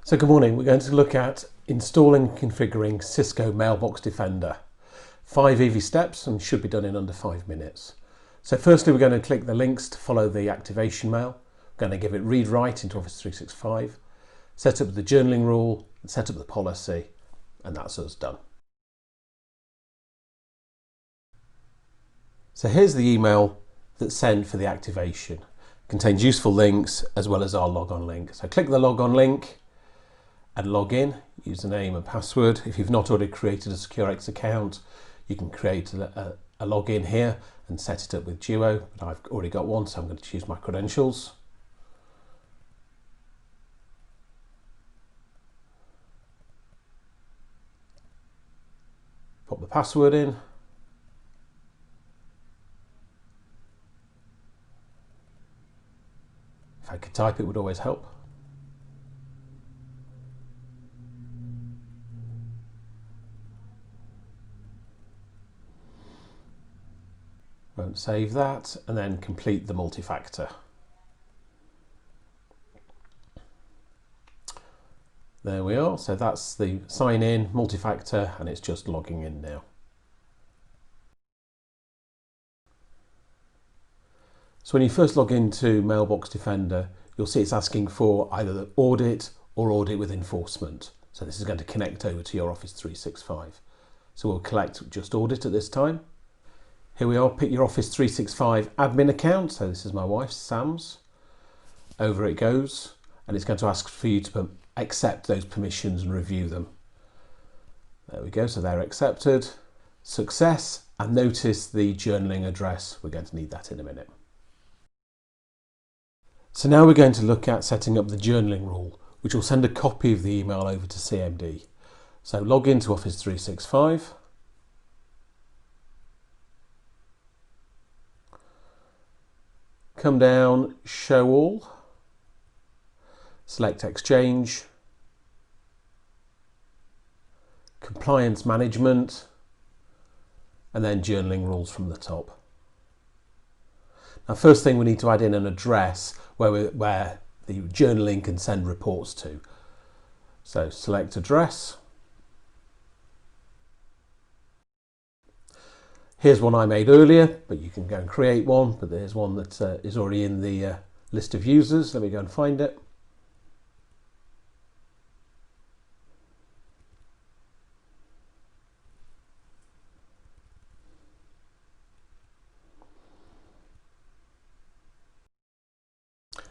So good morning, we're going to look at installing and configuring Cisco Mailbox Defender. 5 easy steps and should be done in under 5 minutes. So firstly we're going to click the links to follow the activation mail. We're going to give it read write into Office 365, set up the journaling rule, and set up the policy, and that's us done. So here's the email that's sent for the activation. It contains useful links as well as our logon link. So click the logon link and log in, username and password. If you've not already created a SecureX account, you can create a login here and set it up with Duo, but I've already got one, so I'm going to choose my credentials. Pop the password in. If I could type, it would always help. Won't save that, and then complete the multi-factor. There we are, so that's the sign in, multi-factor, and it's just logging in now. So when you first log into Mailbox Defender, you'll see it's asking for either the audit or audit with enforcement. So this is going to connect over to your Office 365. So we'll collect just audit at this time. Here we are, pick your Office 365 admin account. So this is my wife's, Sam's. Over it goes, and it's going to ask for you to accept those permissions and review them. There we go, so they're accepted. Success, and notice the journaling address. We're going to need that in a minute. So now we're going to look at setting up the journaling rule, which will send a copy of the email over to CMD. So log into Office 365. Come down, show all, select exchange, compliance management, and then journaling rules from the top. Now first thing, we need to add in an address where the journaling can send reports to. So select address. Here's one I made earlier, but you can go and create one, but there's one that is already in the list of users. Let me go and find it.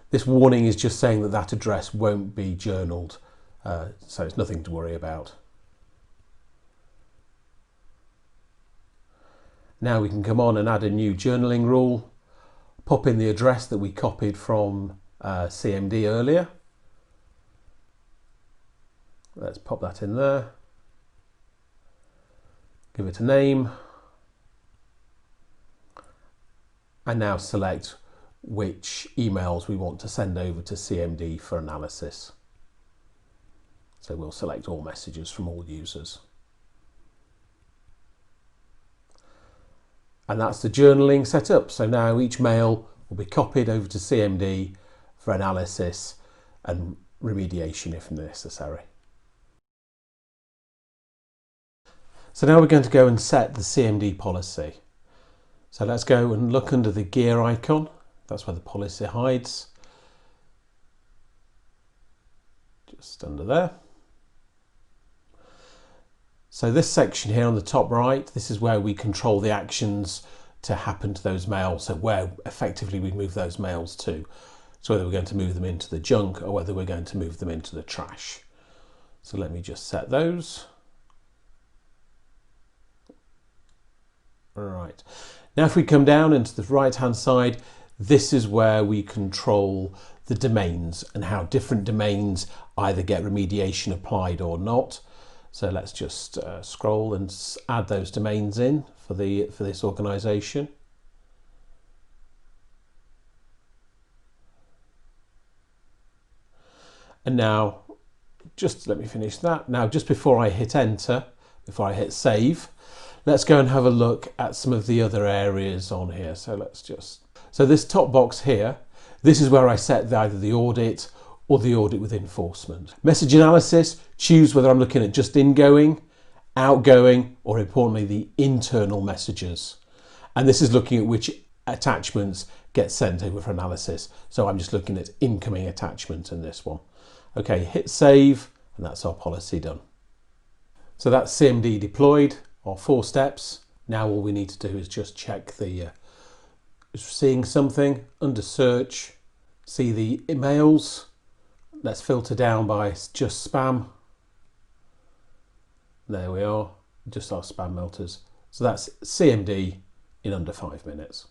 This warning is just saying that that address won't be journaled, so it's nothing to worry about. Now we can come on and add a new journaling rule, pop in the address that we copied from CMD earlier. Let's pop that in there. Give it a name. And now select which emails we want to send over to CMD for analysis. So we'll select all messages from all users. And that's the journaling set up. So now each mail will be copied over to CMD for analysis and remediation if necessary. So now we're going to go and set the CMD policy. So let's go and look under the gear icon. That's where the policy hides. Just under there. So this section here on the top right, this is where we control the actions to happen to those mails. So where effectively we move those mails to. So whether we're going to move them into the junk or whether we're going to move them into the trash. So let me just set those. All right. Now if we come down into the right hand side, this is where we control the domains and how different domains either get remediation applied or not. So let's just scroll and add those domains in for this organisation. And now, just let me finish that. Now, just before I hit enter, before I hit save, let's go and have a look at some of the other areas on here. So let's just, so this top box here, this is where I set either the audit or the audit with enforcement. Message analysis, choose whether I'm looking at just ingoing, outgoing, or importantly, the internal messages. And this is looking at which attachments get sent over for analysis. So I'm just looking at incoming attachments in this one. Okay, hit save, and that's our policy done. So that's CMD deployed, our 4 steps. Now all we need to do is just check the seeing something under search, see the emails. Let's filter down by just spam. There we are, just our spam filters. So that's CMD in under 5 minutes.